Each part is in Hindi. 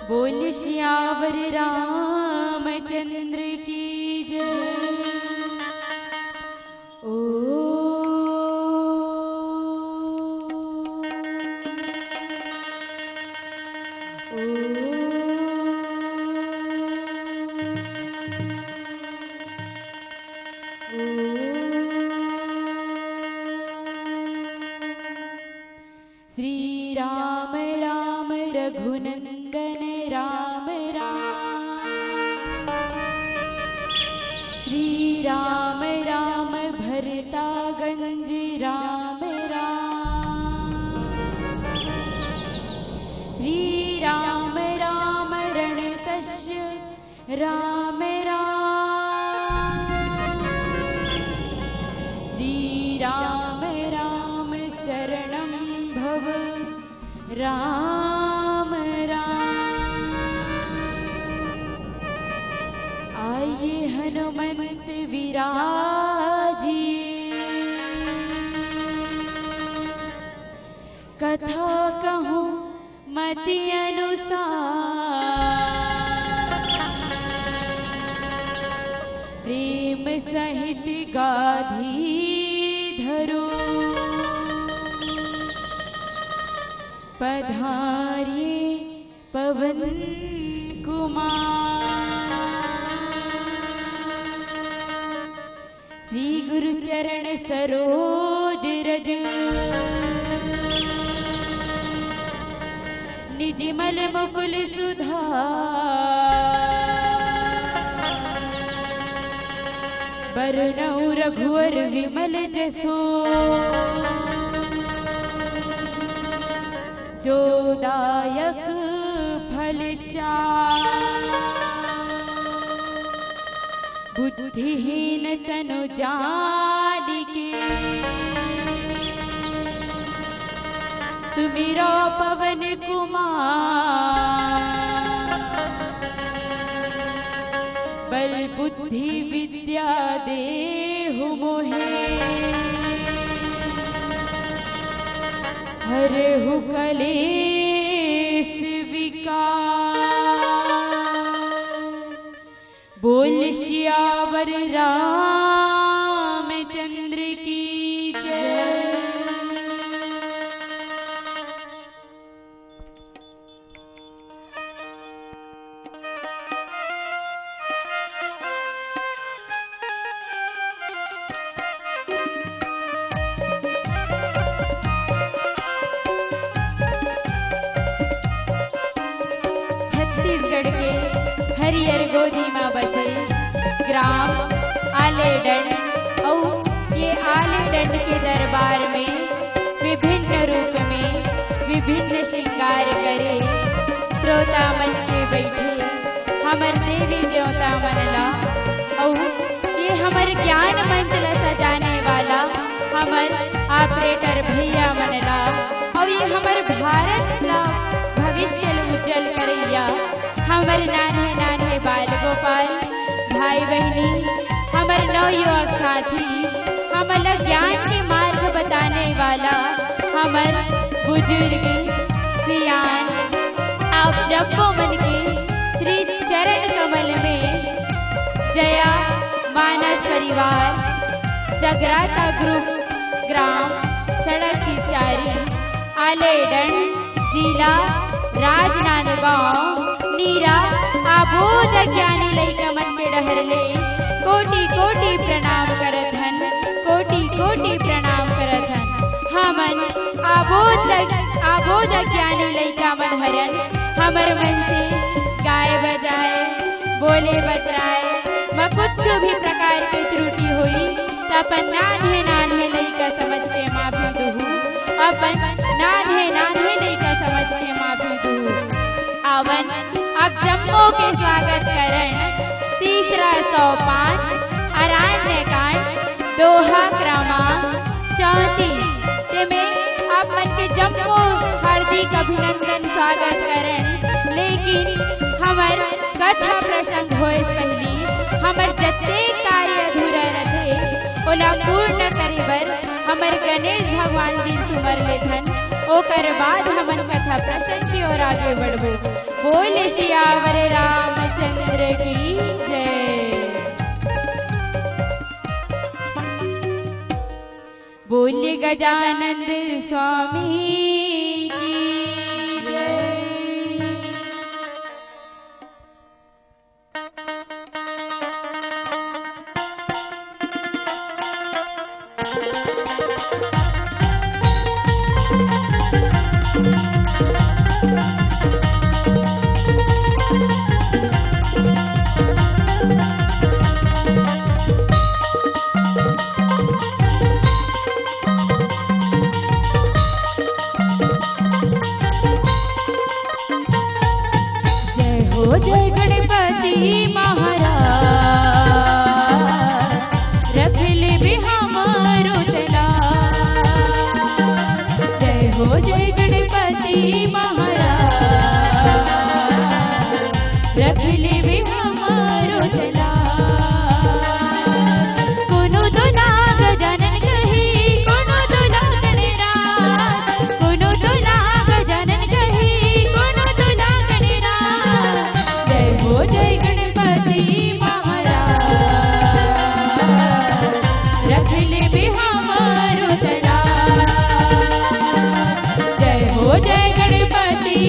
बोल श्यावर रामचंद्र की जय। ओ श्री राम राम रघुनंदन राम राम। श्री राम राम भरतागंज राम राम। श्री राम राम रणतस्य राम राम। श्री राम राम शरणं भव राम राम। आइए हनुमंत विराजिए, कथा कहूँ मति अनुसार। प्रेम सहित गाधी धरो, पधारिए पवन कुमार। श्री गुरु चरण सरोज रज, निजमल मुकुल सुधार। बरनउँ रघुवर विमल जसो, जो दायक फल चार। बुद्धिहीन तनु जानिके, सुमिरो पवन कुमार। बल बुद्धि विद्या देहु मोहे, हरहु कलेश विकार। बोल श्यावर रामचंद्र की जय। छत्तीसगढ़ के हरियर गोदी में बसे ग्राम आलेडंड और ये आलेडंड के दरबार में विभिन्न रूप में विभिन्न श्रृंगार करे श्रोता मन के बैठे हमर देवी देवता मनला। और ये हमर ज्ञान मंच ला सजाने वाला हमर ऑपरेटर भैया मनला। और ये हमर भारत ला भविष्य उज्जवल करैया हमर नान्हे नान्हे बाल गोपाल भाई बहनी, हमर नवयुवक साथी, हमर ज्ञान के मार्ग बताने वाला हमर बुजुर्ग सियान। आप जब्बो मन के श्री चरण कमल में जया मानस परिवार जगराता ग्रुप ग्राम सड़क की चारी आलेडंड जिला राजनांदगांव नीरा आबोध ज्ञानी लइका मन के डहरले कोटि कोटि प्रणाम करत हन, कोटि कोटि प्रणाम करत हन। हमन आबोध ज्ञानी लइका मन हरन हमर मन से गाय बजाए बोले बतराए व कुछ भी प्रकार की त्रुटि हुई तो अपन नान्हे नान्हे लइका समझ के माफी दूँ। अपन नान्हे नान्हे लइका समझ के माफी दूँ। आवन अब जम्मू के स्वागत करण तीसरा सोपान अरण्य कांड दोहा क्रमांक 34 में आप मन के जम्मू हार्दिक अभिनंदन स्वागत करण। लेकिन हमर कथा प्रसंग होए पहली हमर जत्ते कार्य अधूरा रहे ओला पूर्ण करे बर हमर गणेश भगवान जी सुमर लेथन। ओ ओकर बाद हमन कथा प्रसंग की ओर आगे बढ़बो। बोले सियावर रामचंद्र की जय। बोले गजानंद स्वामी की जय। जय गणपति महाराज रखल भी हमारो तलाश। जय हो जय गणपति महाराज रखल भी हमारो तलाश। कोनो तो नाग जनन कही कोनो तो नागन रात, कोनो तो नाग जनन कही कोनो तो नागन रात। हो जय गणपति महाराज रखल भी हमारो तलाश। जय हो जय गणपति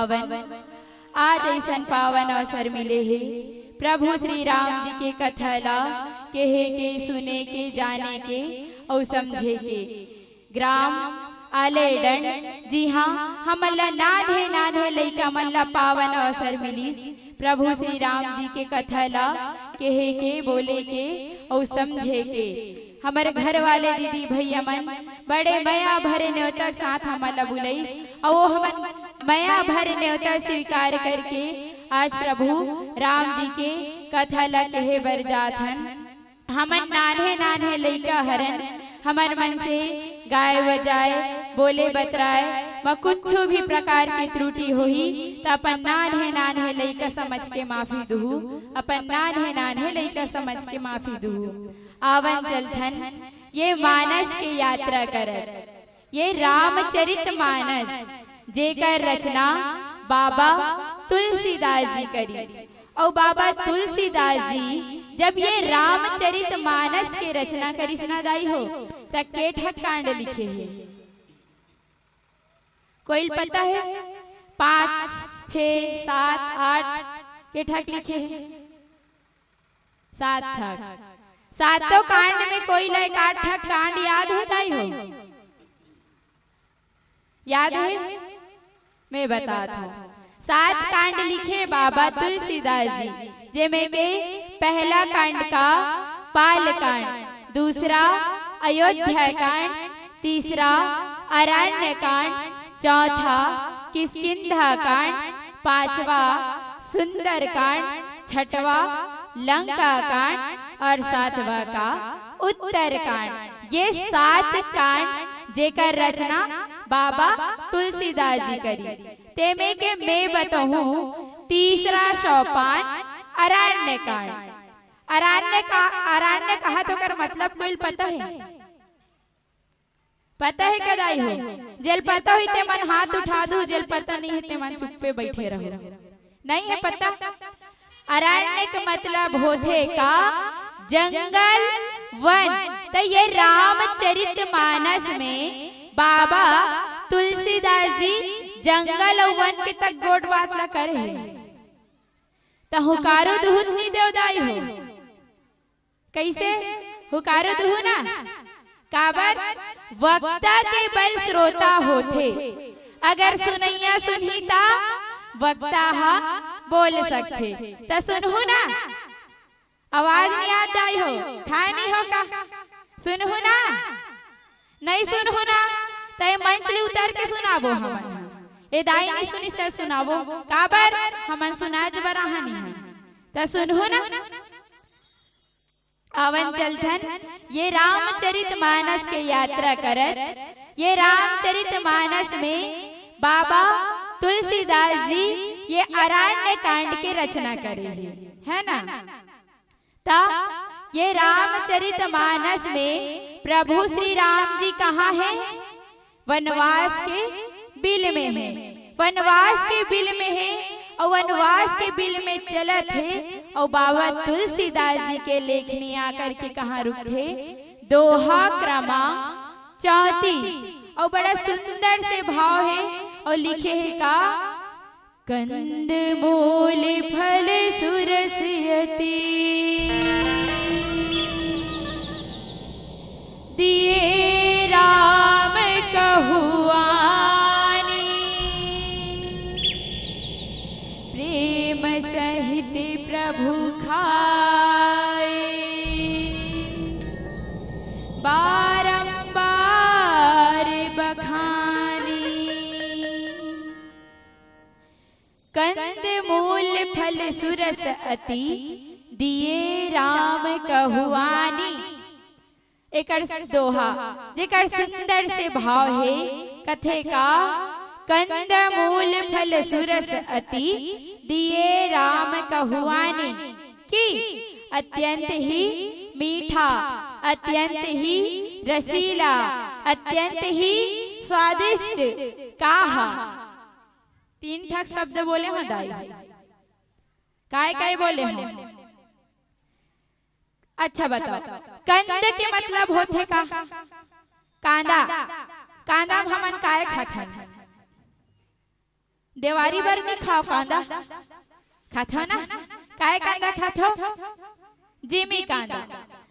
पावन आज ऐसा पावन अवसर मिले है प्रभु श्री राम जी के कथला कहे के सुने के जाने के और समझे के ग्राम आलेडन। जी हाँ, हमला नान्हे नान्हे लइका मल्ला पावन अवसर मिलीस प्रभु श्री राम जी के कथला कहे के बोले के और समझे के। हमारे घर वाले दीदी भैया मन बड़े मया भरे न्योता साथ हमला बुलाईस और वो हमन मया भरे न्योता स्वीकार करके आज प्रभु राम जी के कथला कहे बर जाथन। हमन नान्हे नान्हे लइका हरन हमार मन से गाय बजाए बोले बतराए व कुछ भी प्रकार की त्रुटि होही तो अपन नान्हे नान्हे लइका समझ के माफी दूँ, अपन नान्हे नान्हे लइका समझ के माफी दूँ। आवन चलथन ये मानस की यात्रा करत, ये रामचरित मानस जेकर रचना बाबा तुलसीदास जी करी। और बाबा तुलसीदास जी जब ये रामचरित मानस के रचना करी सुनादाई हो तक के ठक कांड लिखे हैं। कोई पता है 5, 6, 7, 8 के ठक लिखे हैं? 7 ठक। सातों कांड में कोई लाइक 8 ठक कांड याद है दाई हो? याद है? मैं बताता हूँ। 7 कांड लिखे बाबा तुलसीदास जी, जिसमें के पहला कांड का पाल कांड, दूसरा अयोध्या कांड, तीसरा अरण्य कांड, चौथा किष्किंधा कांड, पांचवा सुंदर कांड, छठवा लंका कांड और 7वां का उत्तर कांड। ये 7 कांड जेकर रचना बाबा तुलसीदास जी करी। तेमे के मैं बताऊं तीसरा सोपान अरण्य कांड। अरण्य कहा तो कर मतलब कोई पता है? पता है कदाई हो? जेल पता हुई ते मन हाथ उठा दू, जेल पता नहीं है ते मन चुप्पे बैठे रहो। नहीं है पता? अरण्य का मतलब होते का जंगल वन। तो ये रामचरित मानस में बाबा तुलसीदास जी जंगल और वन के तक गोट बात ला करे है। तो हुकारो दुहुत नहीं देवदाई हो। कैसे हुकारो दुहु ना? काबर वक्ता के बल श्रोता होते। अगर सुनैया सुनहीता वक्ता हा बोल सकते। तो सुनहु ना? आवाज नहीं आती आई हो? था नहीं हो का? सुनहु ना? नहीं सुनहु ना? तय मंचली उतर के सुनाबो हमन। ए दाई नहीं सुनी से सुनाबो काबर हमन सुनाज बराहनी है। तो सुनहु ना? अवन चलथन ये रामचरित मानस के यात्रा करत। ये रामचरित मानस में बाबा तुलसीदास जी ये अरण्य कांड के रचना करे है ना? ता ये रामचरित मानस में प्रभु श्री राम जी कहाँ है? वनवास के बिल में है। वनवास के बिल में है और वनवास के बिल में चलत है। और बाबा तुलसीदास जी के लेखनी आकर के कहाँ रुकते? दोहा क्रमांक 34 और बड़ा सुंदर से भाव है और लिखे है का कंद मूल फल सुरसियति दिए राम कहुआनी प्रेम सहित प्रभु खाए बारंबार बखानी कंद मूल फल सुरस अति दिए राम कहुआनी। एक दोहा जेकर सुंदर से भाव है कथे का कंद मूल फल सुरस अति दिए राम कहुआनी की अत्यंत ही मीठा, अत्यंत ही रसीला, अत्यंत ही स्वादिष्ट काहा। 3 ठक शब्द बोले हो दाई। काय काय बोले हो? अच्छा बताओ। कंद के मतलब होते का कांदा। कांदा हमन काय खाथन? देवारी बर नहीं खाओ कांदा, खाथो ना? काय कांदा खाथो? जिमी कांदा।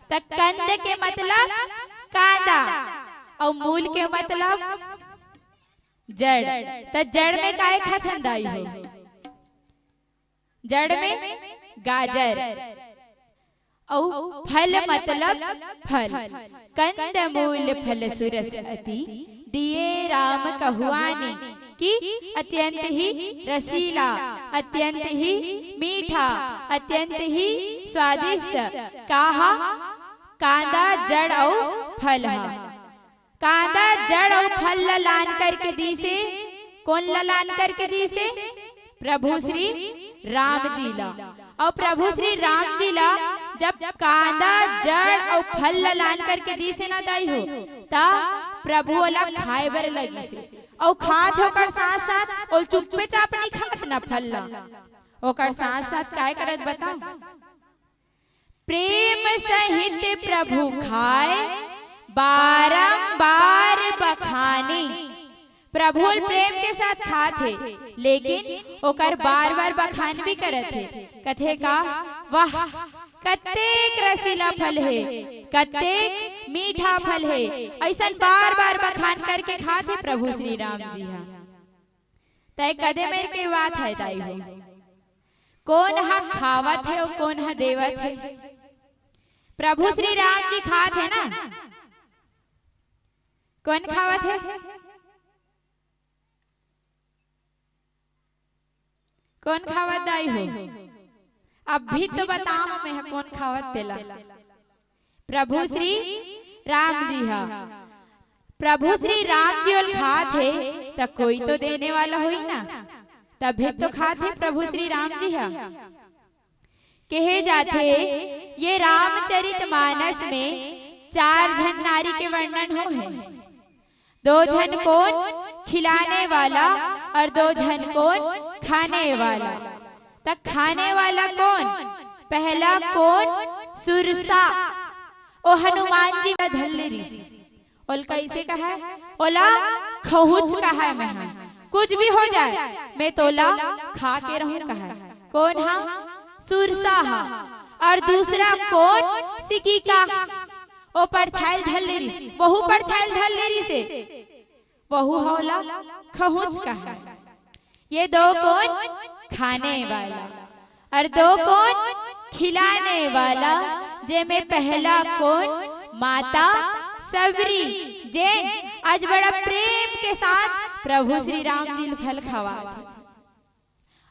त कंद के मतलब कांदा और मूल के मतलब जड़। त जड़ में काय खाथन दाई हो? जड़ में गाजर। और फल मतलब फल। कंद मूल फल सुरस अति दिए राम कहुआने कि अत्यंत ही रसीला, अत्यंत ही मीठा, अत्यंत ही स्वादिष्ट काहा कांदा जड़ और फल है। कांदा जड़ और फल ललान करके दी से, कौन ललान करके दी से? प्रभु श्री राम जी ला। और प्रभु श्री राम जी ला जब कांदा जड़ और फल ललान करके दी से ना दाई हो ता प्रभु वाला खाए बर लगी से। और खात होकर साथ साथ और चुप्पे चाप नहीं खात ना फल ला, ओकर साथ साथ काय करत बताओ? प्रेम सहित प्रभु खाए बारंबार बखाने। प्रभु प्रेम के साथ खाते लेकिन ओकर बार बार बखान भी करत थे। कथे का वाह कतेक रसीला फल है, कतेक मीठा फल है, ऐसा बार बार बखान करके खाते प्रभु श्री राम जी। हाँ तय कदे मेरे के बात है दाई हो। कौन हा खावत है और कौन हा देवत है? प्रभु श्री राम जी खात है ना? कौन खावत है? कौन खावत दाई हो? अब भी तो बताओ मैं कौन खावत तेला? प्रभु श्री राम जी। हा प्रभु श्री राम जी और खात है तो कोई तो देने वाला हुई ना, तभी तो खाते प्रभु श्री राम जी। हा कहे जाते ये रामचरितमानस में 4 जन नारी के वर्णन हो है। 2 जन कौन? खिलाने वाला और 2 जन कौन? खाने वाला। तक खाने वाला कौन? पहला कौन? सुरसा। ओ हनुमान जी का धल्लेरी और कैसे कहा है? ओला खहुच कहा है। मैं कुछ भी हो जाए मैं तोला खा के रहूं कहा है। कौन? हा सुरसा। हा और दूसरा कौन? सिकिका। ओ परछाइल धल्लेरी, बहु परछाइल धल्लेरी से बहु हौला खहुच कहा। ये 2 कौन? खाने वाला और 2 कौन? खिलाने वाला। जे में पहला कौन? माता सबरी जैन आज बड़ा प्रेम के साथ प्रभु श्री राम जी फल खावा।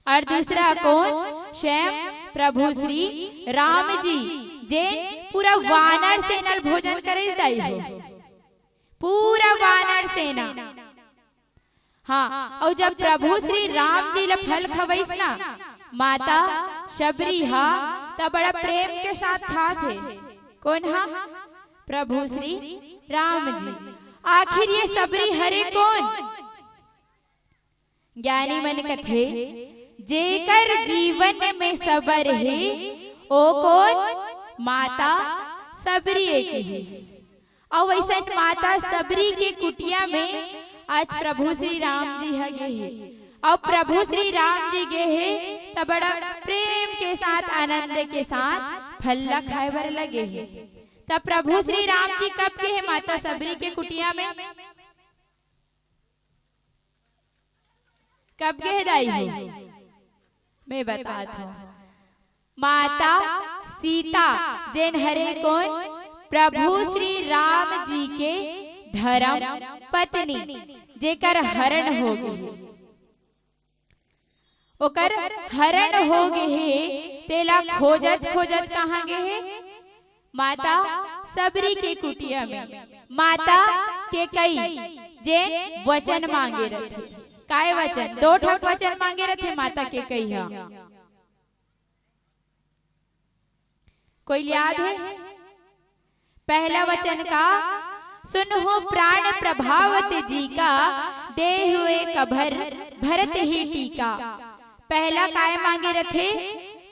और दूसरा कौन? स्वयं प्रभु श्री राम जी जैन पूरा वानर सेना भोजन करे दाई हो। पूरा वानर सेना। हाँ और जब प्रभु श्री राम जी ला फल खवैस ना माता शबरी हा तब बड़ा प्रेम के साथ खाते। कौन? हा प्रभु श्री राम जी। आखिर ये सबरी हरे कौन? ज्ञानी मन कथे जेकर जीवन में सबर है ओ कौन? माता सबरी एक ही। और वैसे माता सबरी के कुटिया में आज प्रभु श्री राम जी है गे है। और प्रभु श्री राम जी गे है तब बड़ा प्रेम के साथ आनंद के साथ फल खाए बर लगे है। तब प्रभु श्री राम जी कब के है माता सबरी के कुटिया में? कब के दाई है? मैं बताता हूँ। माता सीता जैन हरे कौन? प्रभु श्री राम जी के धर्म पत्नी जेकर हरण हो गए। ओकर हरण हो गए तेला खोजत खोजत कहाँ गए? माता सबरी के कुटिया में। माता के कई जे वचन मांगे रहे। काय वचन? 2 ठक वचन मांगे रहे माता के कई। हा कोई याद है? पहला वचन का सुनो प्राण प्रभावत जी का दे हुए कभर भरत ही टीका। पहला काय मांगे रथे?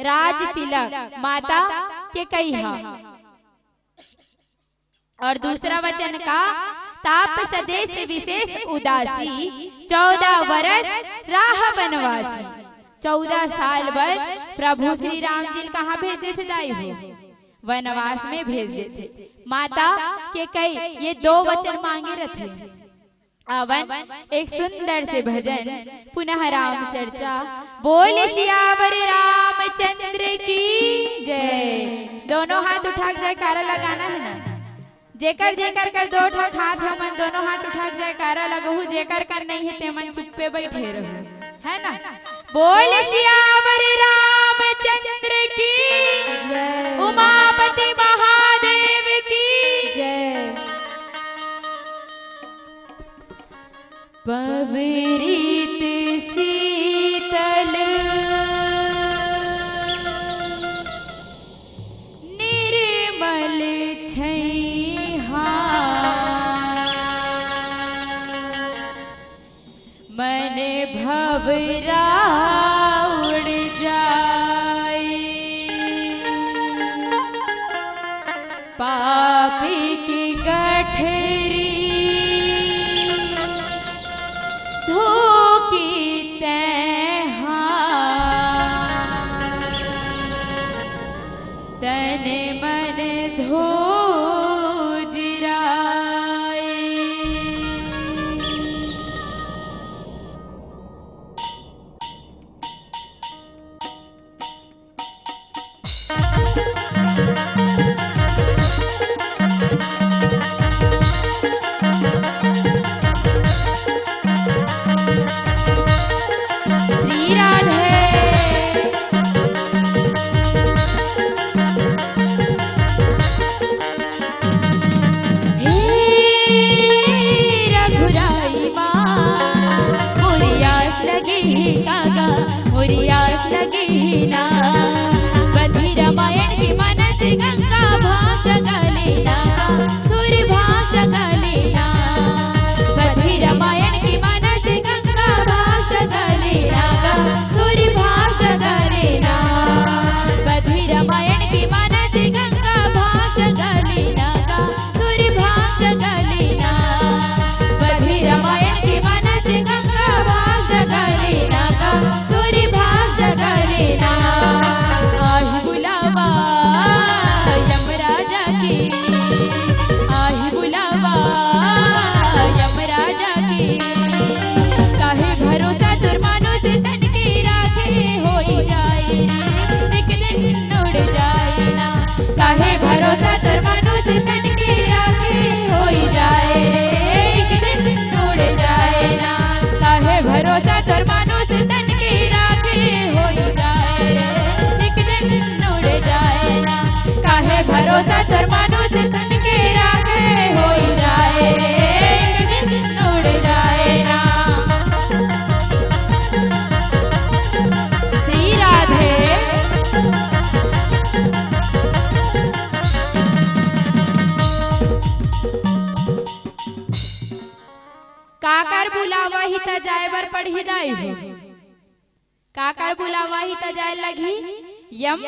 राज तिलक माता के कई। हा और दूसरा वचन का ताप सदेश विशेष उदासी 14 वर्ष राह बनवासी। 14 साल बाद प्रभु श्री राम जी कहाँ भेजे थे दाई हो? वनवास में भेजे थे। माता के कई ये 2 वचन मांगे रथे। अवन एक सुंदर से भजन पुनः राम चर्चा। बोल सियावर रामचंद्र की जय। दोनों हाथ उठा जयकारा लगाना है ना। जेकर जेकर कर 2 ठाक हाथ है मन दोनों हाथ उठा जयकारा लगहु। जेकर कर नहीं है ते मन चुप्पे बैठे रहो, है ना। बोल सियावर रामचंद्र की जय। उमापति महादेव की जय। पवित्रित शीतल निर्मल छैहा मन भवरा उड़ जाए। पापी की गठरी धोकी तैहा तन मन धो जिराए। श्री राधे रघुराई माँ मोरी आस लगी कागा मोरी आस लगी ना। बधी रामायण की मनस गंगा भास गलेना सुर भास गलेना। बधी रामायण की मनस गंगा भास गलेना सुर भास गलेना। बधी रामायण की मनस गंगा भास गलेना सुर भास गलेना। बधी रामायण की मनस गंगा भास गलेना सुर भास गलेना। आही बुलावा यमराजा की आही बुलावा यमराजा की। काहे भरोसा तुर मानुष तन की राखे होई जाए एक दिन उड़ जाए ना। काहे भरोसा तुर मानुष तन की राखे होई जाए एक दिन उड़ जाए ना। काहे भरोसा तुर मानुष तन की राखे होई जाए एक दिन उड़ जाए ना। काहे भरोसा तुर मानुष तन की राखे होई जाए एक दिन उड़ जाए ना। श्री राधे काकर बुलावा ही त जाए बर पढ़ी दाई हो। काकर बुलावा ही त जाए लगी यम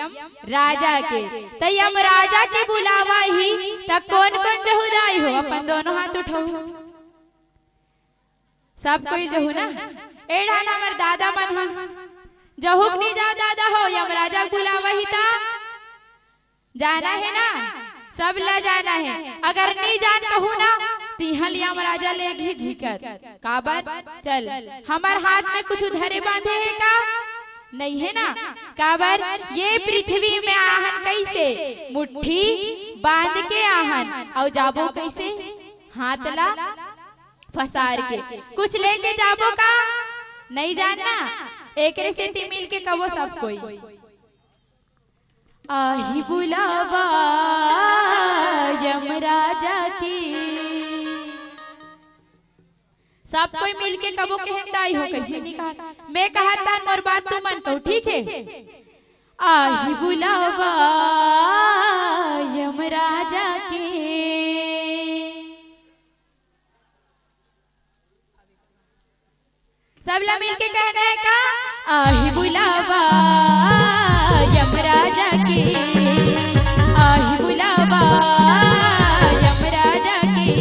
राजा के। त यम राजा के बुलावा ही त कौन कौन जहुदाई हो? अपन दोनों हाथ उठाओ। सब कोई जहू ना। एड़ा हमर दादा मन हा जहुक नहीं जा दादा हो। यम राजा बुलावा ही ता जाना है ना। सब ला जाना है। अगर नहीं जान कहू ना तिहल यम राजा ले घी झिकर काबर चल। हमार हाथ में कुछ उधरे बांधे है का? नहीं है ना। काबर ये पृथ्वी में आहन कैसे मुट्ठी बांध के आहन और जाबो कैसे हाथ ला फसार के। कुछ लेके जाबो का नहीं जानना। एक से मिल के कहो सब कोई। आही बुलावा यमराजा की। सब कोई मिल के कबो कहताई हो। कैसे नहीं कहा? मैं कहा था मोर बात तू मन को ठीक है। आही बुलावा यमराजा के। सब ला मिल के कहना है का? आही बुलावा यमराजा के। आही बुलावा यमराजा के।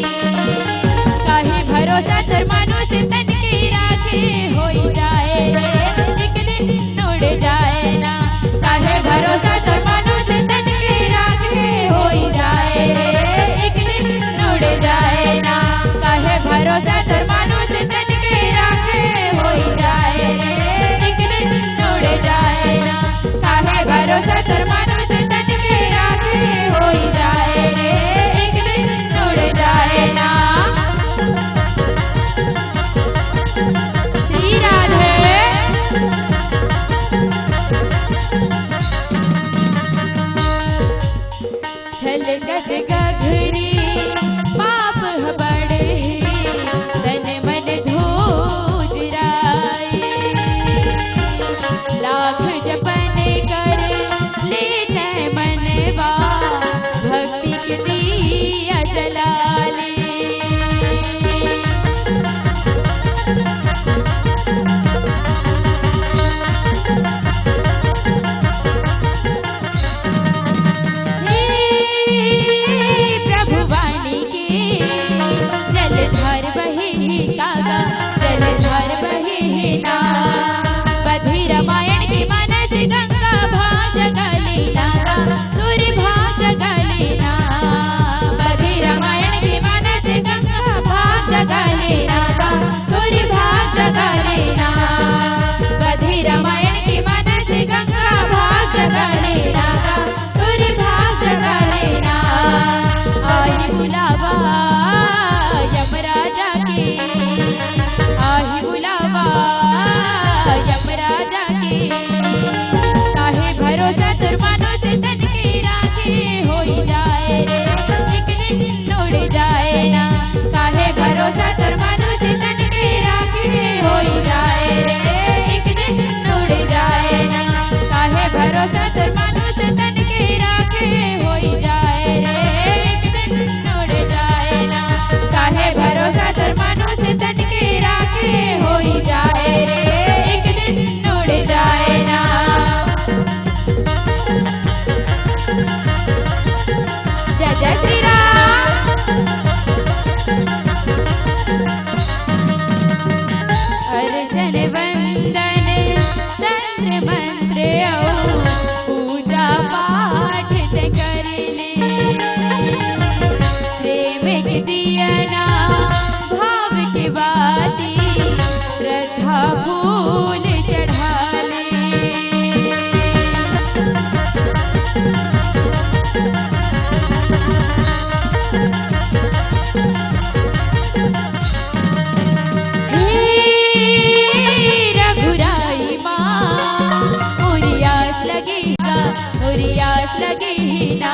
लगी ही ना।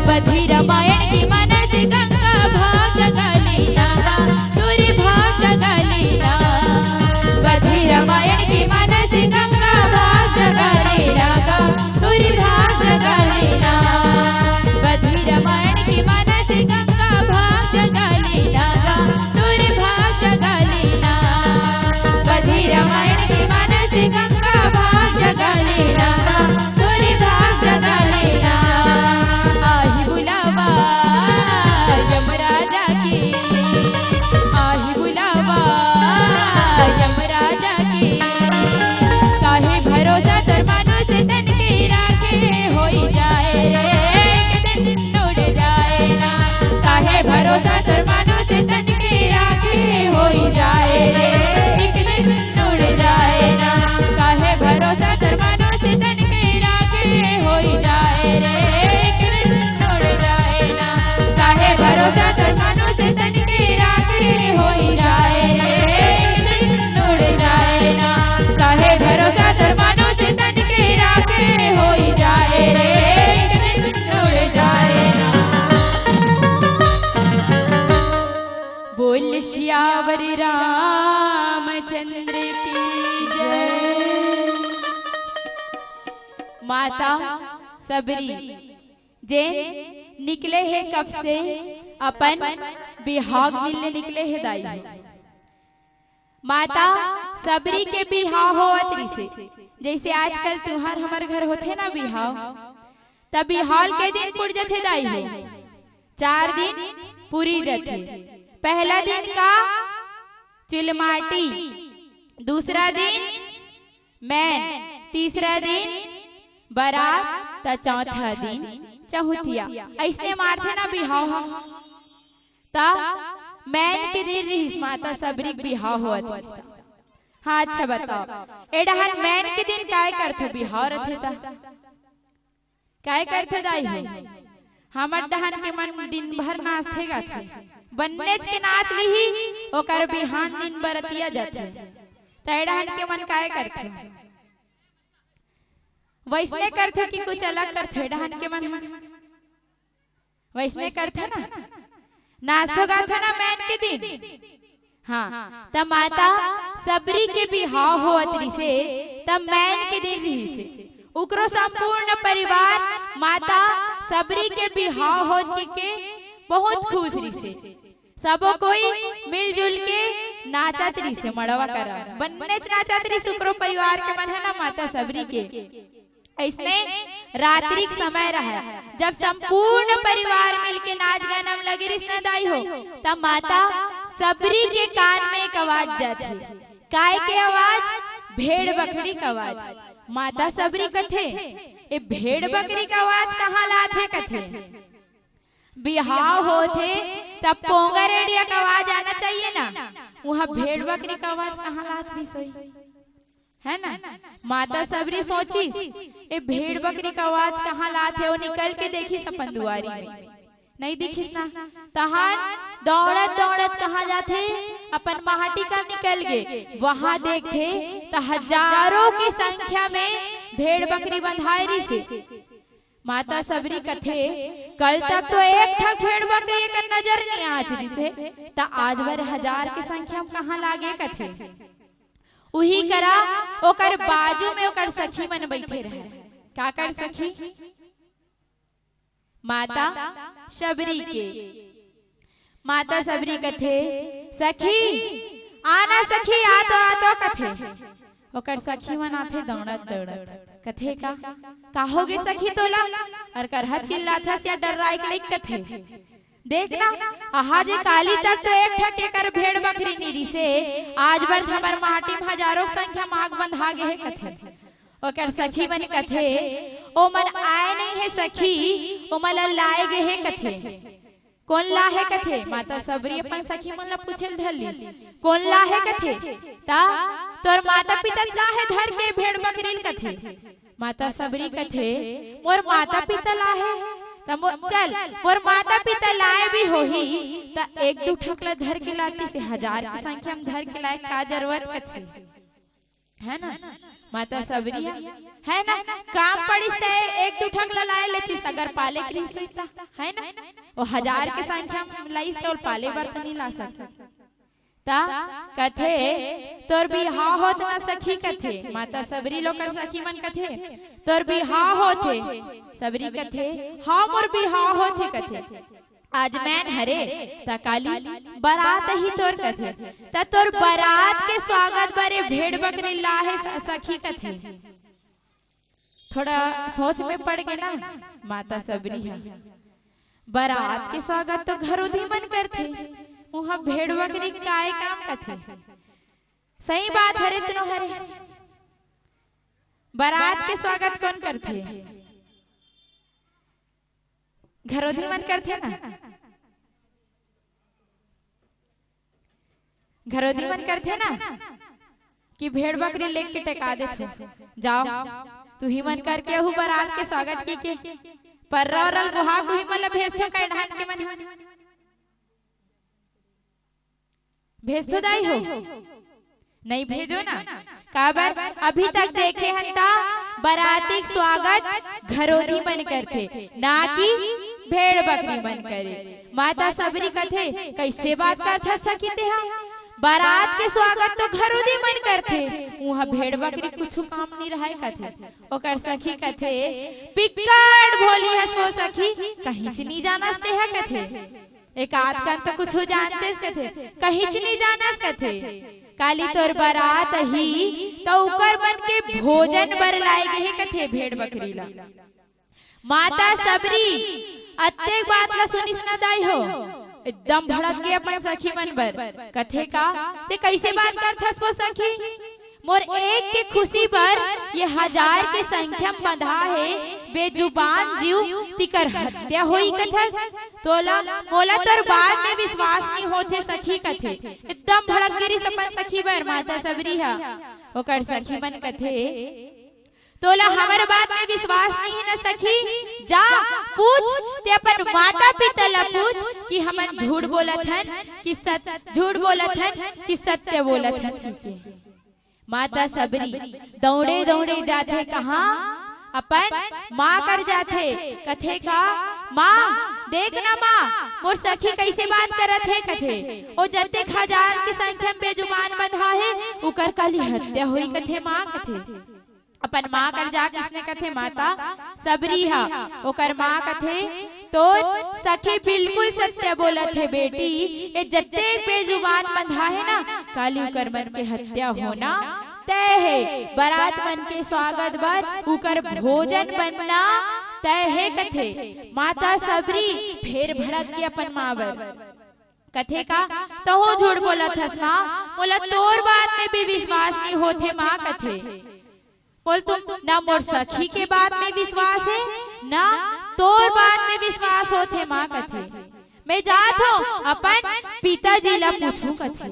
बधी रामायण की मनस गंगा भाग जगाली नागा तुरी भाग जगाली ना। बधी रामायण की मनस गंगा भाग जगाली नागा तुरी भाग जगाली ना। बधी रामायण की मनस गंगा भाग जगाली नागा तुरी भाग जगाली ना। बधी रामायण की मनस गंगा भाग जगाली नागा तुरी भाग जगाली ना। आही बुलावा यमराजा की, आही बुलावा यमराजा की। काहे भरोसा तर मनुष्य तन के राखे होई जाए रे एक दिन उड़ जाए ना। काहे भरोसा तर मनुष्य तन के राखे होई जाए रे एक दिन उड़ जाए ना। काहे भरोसा तर मनुष्य तन के राखे होई जाए रे एक दिन उड़ जाए ना। काहे भरोसा तर मनुष्य तन के राखे होई जाए रे एक दिन उड़ जाए ना। काहे भरोसा तर मनुष्य तन के राखे होई जाए रे एक दिन उड़ जाए ना। बोल श्यावर रामचंद्र की जय। माता सबरी जे निकले है कब से अपन बिहाग मिलने निकले है दाई। माता सबरी के बिहाव होवत से जैसे आजकल त्योहार हमारे घर होते ना बिहाव, तब बिहाल के दिन पुर जथे दाई हो। 4 दिन पूरी जथे। पहला दिन का चिलमाटी, दूसरा दिन मैन, तीसरा दिन बारात, त चौथा दिन चौथिया। ऐसे मारते ना बिहाव। ता मैन के दिन रहीस माता सबरी बिहाव होत। हाँ अच्छा बताओ एडहन मैन के दिन काय करथे बिहाव रथे ता काय करथे दाई हो। हमर डहन के मन दिन भर नाचथे गाथे, बन्नेच के नाच लिही ओकर बिहान दिन बरतिया जाथे। तैडहन के मन काय करथे वैसने करथे कि कुछ अलग करथे। डहन के मन वैसने करथे ना, नाच तो गाथे ना मैन के दिन। हाँ तब माता सबरी के बिहाव होत से तब मैन के दिन रही से उकरो संपूर्ण परिवार माता सबरी के बिहाव होत के बहुत खुश रही से। सबो कोई मिलजुल के नाचत रही से मड़वा करा बन्ने नाचत रही उकरो परिवार के मन है ना माता सबरी के। इसने रात्रि समय रहा जब संपूर्ण परिवार मिलके नाच गाना लगे रिश्ते दाई हो, तब माता सबरी के कान में एक आवाज जाती। काय के आवाज? भेड़ बकरी का आवाज। माता सबरी कथे ए भेड़ बकरी का आवाज कहाँ लाथे कथे बिहाव होते तब पोंगा रेडिया का आवाज आना चाहिए ना, वहाँ भेड़ बकरी का आवाज कहाँ लात भी सोई है ना। माता सबरी सोची ए भेड़ बकरी का आवाज कहाँ लाते। वो निकल के देखी अपन दुआरी में नहीं दिखिस ना, तहान दौड़त दौड़त कहाँ जाते अपन माटी का निकल गए। वहां देखते तो हजारों की संख्या में भेड़ बकरी बंधाई से। माता सबरी कथे कल तक तो एक ठक भेड़ बकरी का नजर नहीं आज रही थे, तो आज बार 1000 की संख्या में कहाँ लागे कथे। उही करा ओकर बाजू में ओकर सखी मन बैठे रहे। का कर सखी? माता सबरी के। माता सबरी कथे सखी आना सखी आतो कथे। ओकर सखी मन आथे दौड़त दौड़त कथे का होगे सखी तोला और करहा चिल्लाथा से डराई के कथे देखना आज काली तक तो एक ठके कर भेड़ बकरी नीरी से आज बर हमर माटी में हजारों संख्या माग बंधा गे है कथे। ओकर सखी बन कथे ओ मन आए नहीं है सखी ओ मन लाए गे है कथे। कौन ला है कथे? माता सबरी अपन सखी मन ला पूछल धरली कौन ला है कथे। ता तोर माता पिता ला है धर के भेड़ बकरी कथे। माता सबरी कथे मोर माता पिता ला है चल मोर माता पिता लाए भी होही त एक दो ठकला धर के लाती से 1000 की संख्या में धर के लाए का जरूरत कथे। है ना। माता सबरी है ना, काम पड़ी से एक दू ठक लाए लेती अगर पाले के लिए है ना, वो 1000 के संख्या में लाई तो पाले बर तो नहीं ला सकता ता कथे तोर बिहाव होत ना सखी कथे। माता सबरी लोग कर सखी मन कथे तोर बिहाव होथे, सबरी कथे हाँ मोर बिहाव होथे कथे। आज मैन हरे ता काली बारात ही तोर कथे, ता तोर बारात के स्वागत बरे भेड़ बकरी लाहे सखी कथे। थोड़ा सोच में पड़ गए ना माता सबरी है, बारात के स्वागत तो घरों धी मन करथे, वहां भेड़ बकरी काय काम कथे। सही बात हरे तनो हरे, बारात के स्वागत कौन करथे? घरोधी मन करथे ना, घरोधी मन करथे ना कि भेड़ बकरी लेके टेका देथे। जाओ तू ही मन करके हु बारात के स्वागत की के पररल गुहा को ही मन भेजथे कई ढान के मन भेज तो दाई हो, नहीं भेजो ना काबर अभी तक देखे हंता बाराती स्वागत घरोधी मन करथे ना कि भेड़ बकरी मन करे। माता सबरी कथे कैसे बात करथा सकी तेहा, बारात के स्वागत तो घरोधी मन करथे, वहां भेड़ बकरी कुछ काम नहीं रहा कथे। ओकर सखी कथे पिक्कड़ भोली हसो सखी कहीं से नहीं जाना तेहा कथे, एक आध कन तो कुछ जानते कथे कहीं से नहीं जाना कथे। काली तोर बारात ही तो उकर मन के भोजन बर लाए गए कथे भेड़ बकरी ला। माता सबरी अत्तेक बात ला सुनिस न दाई हो, एकदम भड़क गए अपन सखी मन बर। कथे का ते कैसे बात करथस वो सखी, मोर एक के खुशी पर ये 1000 के संख्या बंधा है, बेजुबान जीव तिकर हत्या होई कथस। तोला मोला तोर बात में विश्वास नहीं होथे सखी कथे, एकदम भड़क गिरी सपन सखी बर माता सबरी है। ओकर सखी मन कथे तोला हमार बात में विश्वास नहीं है ना सखी, जा पूछ ते अपन माता पिता ला पूछ कि हमन झूठ बोलत हन कि सत्य, झूठ बोलत हन कि सत्य बोलत हन। माता सबरी दौड़े दौड़े जाथे कहाँ, अपन माँ कर जाथे। कथे का माँ देख ना माँ मोर सखी कैसे बात करत है कथे, ओ जते 1000 के संख्या में बेजुबान बंधा है उकर काली हत्या हुई कथे। माँ कथे अपन माँ कर जा किसने कथे माता सबरी हा, ओकर माँ कथे तो सखी बिल्कुल सत्य बोलत है बेटी, ये जत्ते बेजुबान बंधा है ना काली उकर मन के हत्या होना तय है, बारात मन के स्वागत बर उकर भोजन बनना तय है कथे। माता सबरी फिर भड़क के अपन माँ बर कथे का तो हो झूठ बोलत हस माँ, बोला तोर बात में भी विश्वास नहीं होथे माँ कथे। बोल तुम ना मोर सखी के बात में विश्वास है ना तोर बात में विश्वास होथे माँ कथे। मैं जात हूँ अपन पिताजी ला पूछूं कथे।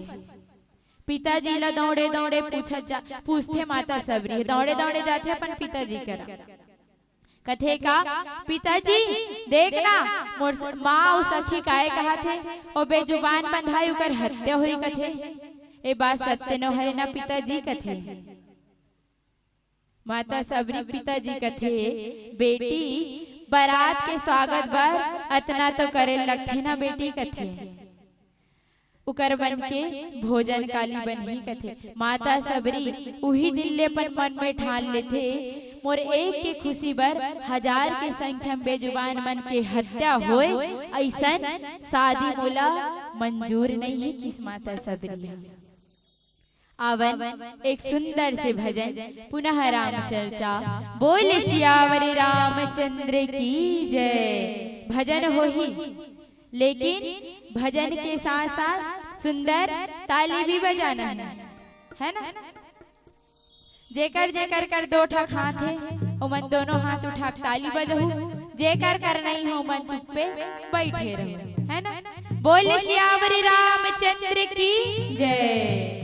पिताजी ला दौड़े दौड़े पूछते माता सबरी, दौड़े दौड़े जाते अपन पिताजी करा। कथे का पिताजी देखना मोर माँ सखी काहे कहा थे ओ बेजुबान बंधाई उकर हत्या हुई कथे, ए बात सत्य न हरे ना पिताजी कथे। माता सबरी पिताजी कथे बेटी बारात के स्वागत बर अतना तो करे लगथे ना बेटी कथे, उकर बन के भोजन काली बनही कथे। माता सबरी उही दिन ले अपन मन में ठान लेथे मोर एक के खुशी बर 1000 के संख्या में बेजुबान मन के हत्या होए, ऐसन शादी मोला मंजूर नहीं है किस माता सबरी। आवन एक सुंदर से भजन पुनः राम चर्चा, बोल श्यावर रामचंद्र की जय। भजन हो ही लेकिन भजन के साथ साथ सुंदर ताली भी बजाना है ना। जेकर जेकर कर 2 ठक हाथ है ओ मन दोनों हाथ उठा ताली बजहु, जेकर कर नहीं हो मन चुप्पे बैठे रहो, है ना। बोल श्यावर रामचंद्र की जय।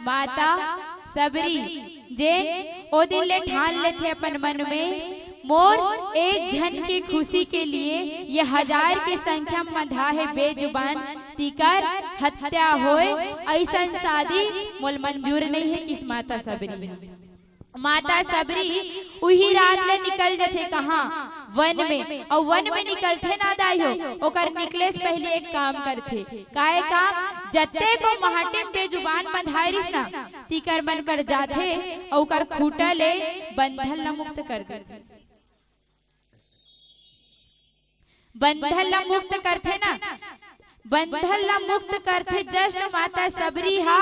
माता सबरी जे ओ दिन ले ठान ले थे अपन मन में मोर एक जन के खुशी के लिए ये हजार के संख्या मधा है बेजुबान तिकर हत्या होए ऐसा शादी मोल मंजूर नहीं है किस माता सबरी है। माता सबरी उही रात ले निकल जाते कहाँ वन में और वन में निकलते ना दाई हो ओकर निकले से पहले एक काम करते काहे काम जत्ते को महाटे बेजुबान बंधारिस ना तिकर मन कर जाते और ओकर खूटा ले बंधन ला मुक्त कर देते बंधन ला मुक्त करते ना बंधन ला मुक्त करते जस्ट माता सबरी हा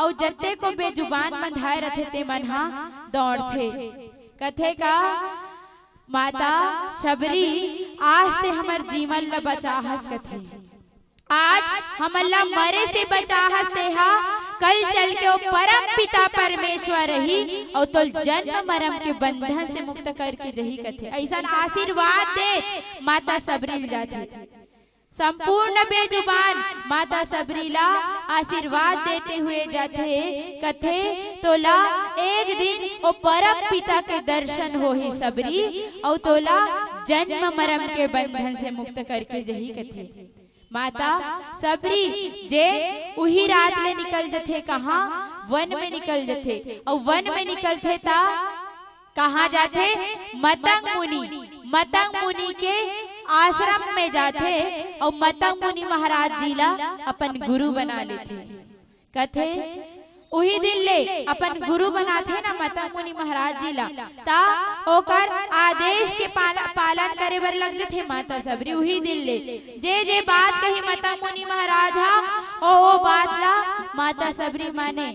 और जत्ते को बेजुबान बंधाए रथे ते मन हा दौड़ते कथे का माता सबरी आज से हमर जीवन ला बचाहस कथे आज हमन ला मरे से बचाहस ते हा कल चल के ओ परम पिता परमेश्वर ही और तो जन्म मरम के बंधन से मुक्त करके जही कथे ऐसा आशीर्वाद दे माता सबरी जाथे संपूर्ण बेजुबान माता सबरी ला आशीर्वाद देते हुए जाते कथे तोला एक दिन ओ परम पिता के दर्शन हो ही सबरी और तोला जन्म मरम के बंधन से मुक्त करके जही कथे माता सबरी जे उही रात ले निकल जथे कहाँ वन में निकल जथे और वन में निकलते ता कहाँ जाते मतंग मुनि के आश्रम में जाते और मतंग मुनि महाराज जी ला अपन गुरु बना लेते कथे उही दिन ले अपन गुरु बनाथे ना मतंग मुनि महाराज जी ला ता ओकर आदेश के पालन करे बर लग जथे माता सबरी उही दिन ले जे बात कही मतंग मुनि महाराज हा ओ बात ला माता सबरी माने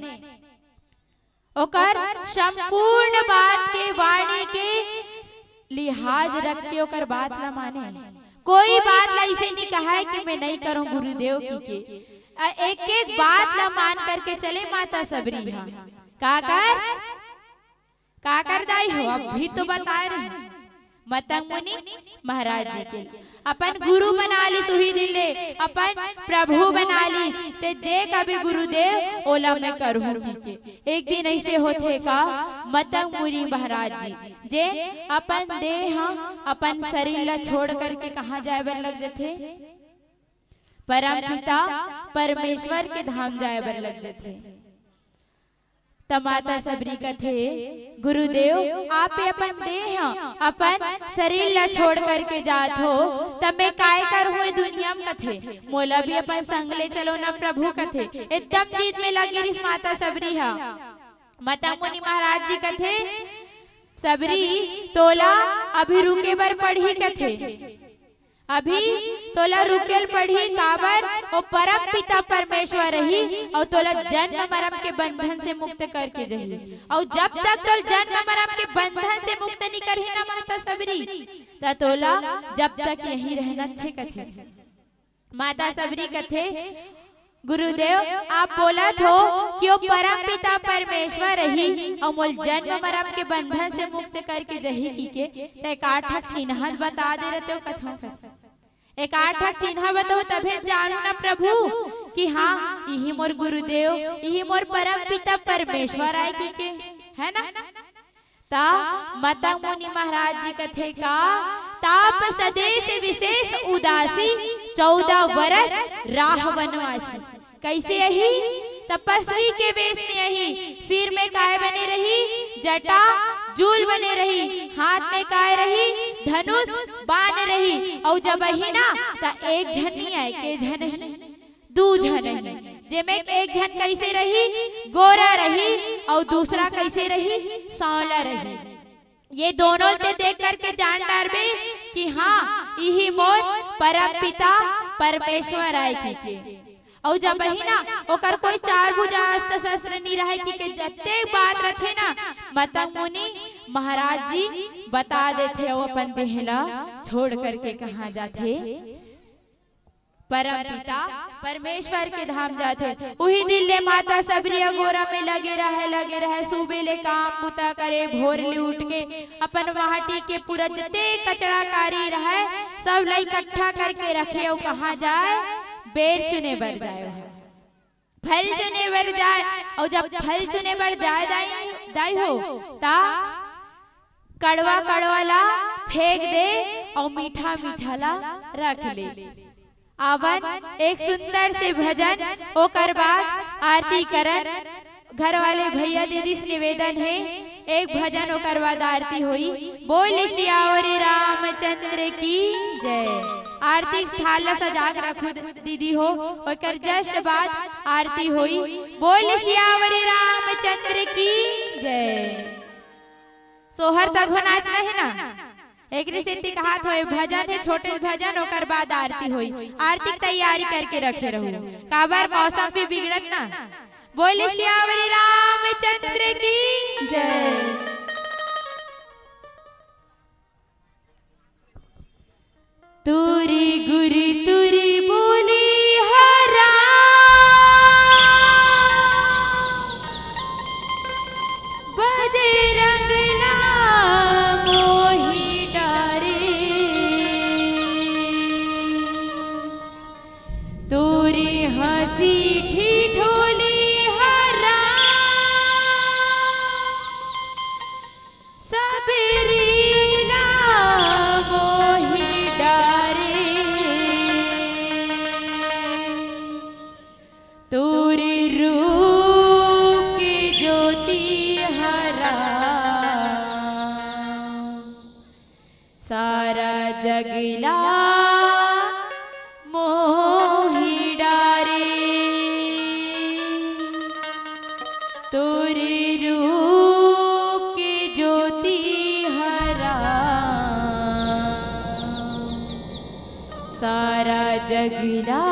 ओकर संपूर्ण बात के वाणी के लिहाज रख के ओकर बात ला माने कोई बात ला ऐसे नहीं कहा है कि मैं नहीं करूं गुरुदेव की के एक एक बात ला मान करके चले माता सबरी हा का कर दाई हो अब भी तो बता रहे मतंग मुनि महाराज जी के अपन गुरु बना ली सुही दिन ले अपन प्रभु बना ली ते जे कभी गुरुदेव ओला मैं करूँ के एक दिन ऐसे होते का मतंग मुनि महाराज जी जे अपन देह अपन शरीर ला छोड़ करके कहाँ जाए बर लग जाते परम पिता परमेश्वर के धाम जाए बर लग जाते माता सबरी कथे गुरुदेव आप अपन देह अपन शरीर ला छोड़ करके जात हो तब मैं काय कर हुए दुनिया में कथे मोला भी अपन संग ले चलो ना प्रभु कथे एकदम जीत में लगी रिस माता सबरी हा मतंग मुनि महाराज जी कथे सबरी तोला अभी रुके बर पढ़ी कथे अभी तोला रुकेल पढ़ी काबर ओ परम पिता परमेश्वर ही और तोला जन्म मरम के बंधन से मुक्त करके जही और जब तक तोल जन्म मरम के बंधन से मुक्त नहीं करही ना माता सबरी ता तोला जब तक यही रहना अच्छे कथे माता सबरी कथे गुरुदेव आप बोला थो कि वो परम पिता परमेश्वर ही और मोल जन्म मरम के बंधन से मुक्त करके जही की के एक आठक चिन्ह बता दे रहे हो कथों एक आठक चिन्ह बताओ तभी जानू ना प्रभु कि हाँ यही मोर गुरुदेव यही मोर परम पिता परमेश्वर आए के है ना ता मतंग मुनि महाराज जी कथे का ताप सदेश विशेष उदासी 14 वर्ष राह वनवासी कैसे यही तपस्वी के वेश में यही सिर में काय बने रही जटा जूल बने रही हाथ में काय रही धनुष बान रही और जब ही ना ता एक जन नहीं आए के जन ही दू जन ही जेमे एक जन कैसे रही गोरा रही और दूसरा कैसे रही सांवला रही ये दोनों ते देख करके जान डारबे कि हाँ यही मोर परम पिता परमेश्वर आए के और जब ही ना ओकर कोई चार भुजा अस्त्र शस्त्र नहीं रहे कि जत्ते बात रखे ना मतंग मुनि महाराज जी बता देते वो अपन देहला छोड़ करके कहाँ जाते परम पिता परमेश्वर के धाम जाते वही दिल ले माता सबरी गोरा में लगे रहे सुबेले काम बुता करे भोर ले उठ के अपन वाहटी के पूरा जते कचरा कारी रहे सब ला इकट्ठा करके रखे और कहाँ जाए बेर चुने बर जाए फल चुने बर जाए और जब फल चुने बर जाए दाई हो ता कड़वा कड़वा ला फेंक दे और मीठा मीठा ला रख ले। आवन एक सुंदर से भजन ओकर बाद आरती करन घर वाले भैया दीदी से निवेदन है एक भजन ओकर बाद आरती हुई। बोल सियावर रामचंद्र की जय। आरती थाला सजा के रखो दीदी हो ओकर जस्ट बाद आरती हुई। बोल सियावर रामचंद्र की जय। सोहर तक हो नाचना है ना एक रिसेंती कहा था भजन है छोटे भजन ओकर बाद आरती हुई। आरती की तैयारी करके रखे रहू काबर मौसम भी बिगड़त ना। बोल सियावर रामचंद्र की जय। तुरी गुरी तुरी बोली हरा बजरंग मोही डारे तुरी हंसी ठिठोली सारा जगला मोही डारे तोरे रूप की ज्योति हरा सारा जगला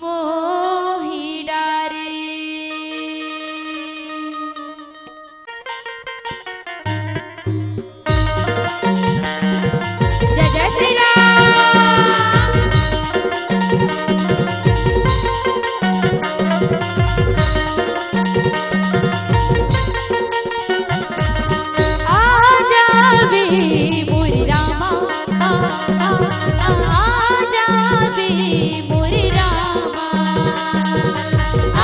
मोही डारे। जय जय श्री राम। आजा वे मोरे रामा आजा वे मोरे रामा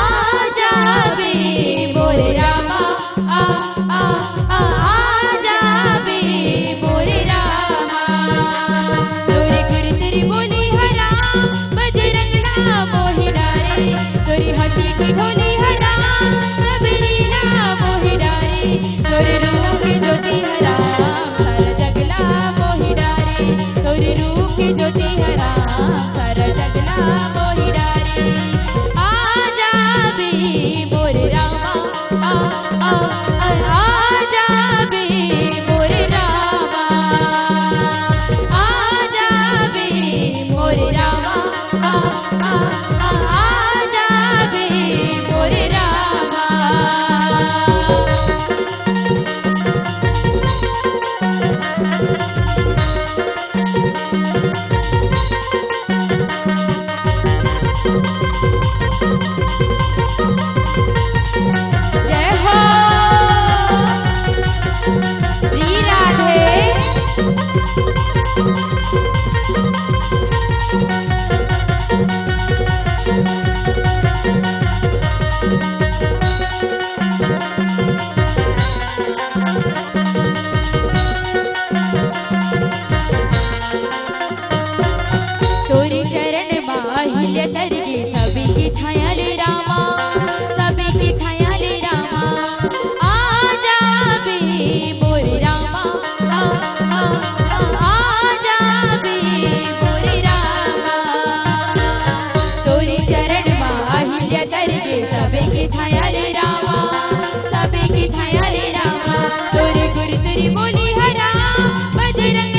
आजा वे मोरे रामा आजा वे मोरे रामा। तोरी गुरी तेरी बोली हरा बजरंग मोही डारे तोरी हंसी की ढोली हरा सबरी मोही डारे तोरे रूप की ज्योति हरा सारा जगला मोही डारे तोरे रूप की ज्योति हरा सारा जगला मोही डारे। आजा वे मोरे रामा आजा वे मोरे रामा आजा वे मोरे रामा आजा वे मोरे रामा। जय हो श्री राधे। तोरी चरण माहिल्य तरगे सभी की छाया ले रामा सभी की छाया ले रामा। आजा वे मोरे रामा आजा वे मोरे रामा। तोरी चरण माहिल्य तरगे सभी की छाया ले रामा सभी की छाया ले रामा। तोरी गुरु तेरी बोली हरा बजरंग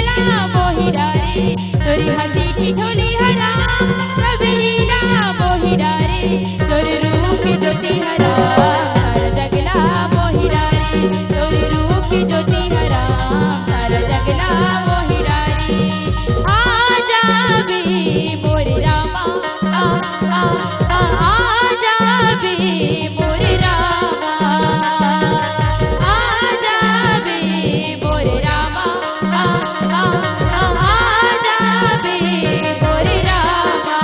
मोही डारे तोरी हंसी ठिठोली हरा सबरी मोही डारे तोरे रूप की ज्योति हरा सारा जगला मोही डारे तोरे रूप की ज्योति हरा सारा जगला मोही डारे। आजा वे मोरे रामा आजा वे मोरे रामा आजा वे मोरे रामा आजा वे मोरे रामा।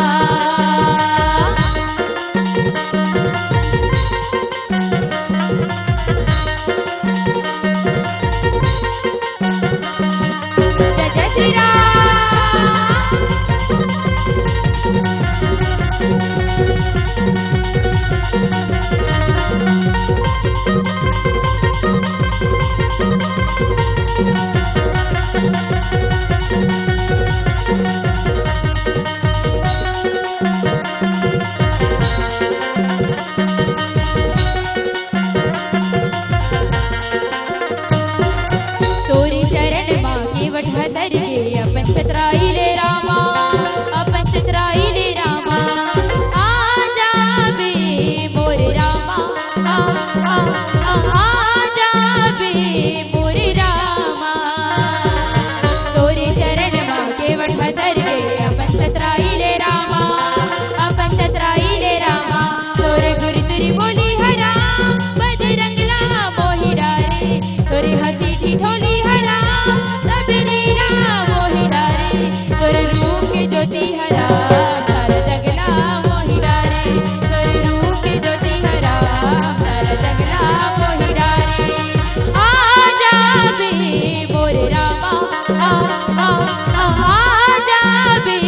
जावे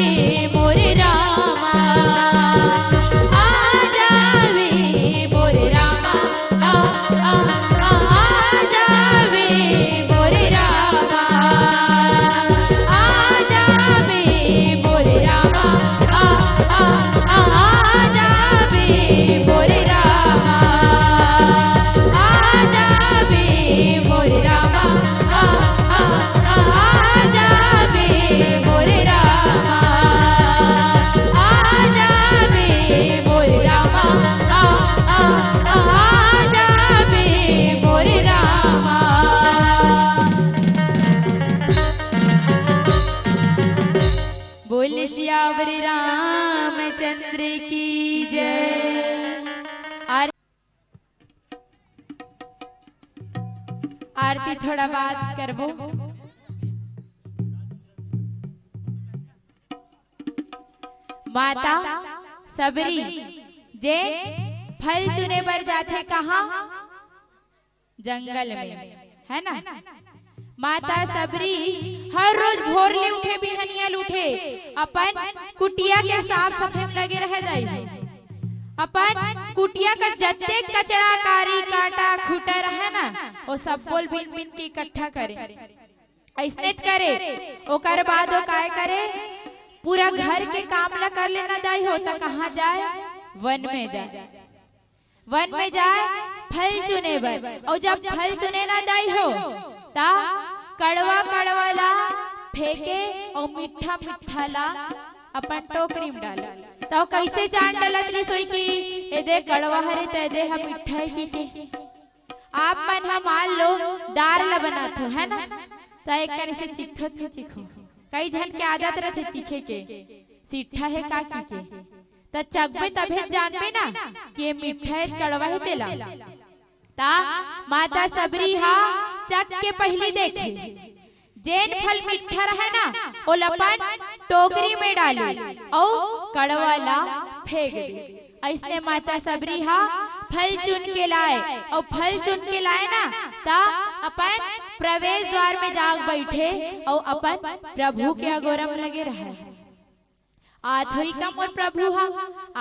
मोर रामा, आ जावे मोर रामा, आ जावे मोर रामा, आ जावे मोर रामा, आ जावे मोर रामा, आ जावे मोर रामा, जावे मोर रामा, आ जावे मोर रामा, जावे मोर रामा। बोल श्यावर रामचंद्र की जय। आरती थोड़ा बात करबो। माता सबरी जे फल चुने पर जाते कहाँ? जंगल में, है ना। माता सबरी हर रोज भोर ले उठे बिहनिया उठे अपन कुटिया के साफ सफेद लगे रह जाए, अपन कुटिया का जत्ते कचरा कारी काटा खुटर है ना वो सब बोल बिन बिन के इकट्ठा करे, ऐसने करे। ओकर बाद वो काय करे, पूरा घर के काम ला कर लेना दाई होता कहाँ जाए? वन में जाए, वन में जाए फल चुने बर। और जब फल चुने ना दाई हो ता कड़वा कड़वा ला फेंके और मीठा मीठा ला अपन टोकरी में डाला। तो कैसे जान डालत रही सोई की ए दे कड़वा हरे ते दे हम मिठाई की के। आप मन हम मान लो दार ला बनाते है ना, तो एक कने से चिखो थे चिखो। कई जन के आदत रहते चीखे के, सीठा है का की के त चखबे तबे जानबे ना कि ये मीठा है कड़वा है तेला। ता माता सबरी हा चख के पहली देखे, जेन फल मीठा रहे ना वो लपन टोकरी में डाले और कड़वा ला फेंक दे। ऐसने माता सबरी हा फल चुन के लाए और फल चुन के लाए ना ता अपन प्रवेश द्वार में जाग बैठे और अपन प्रभु के अगोरम लगे रहे। आत होई का मोर प्रभु हा,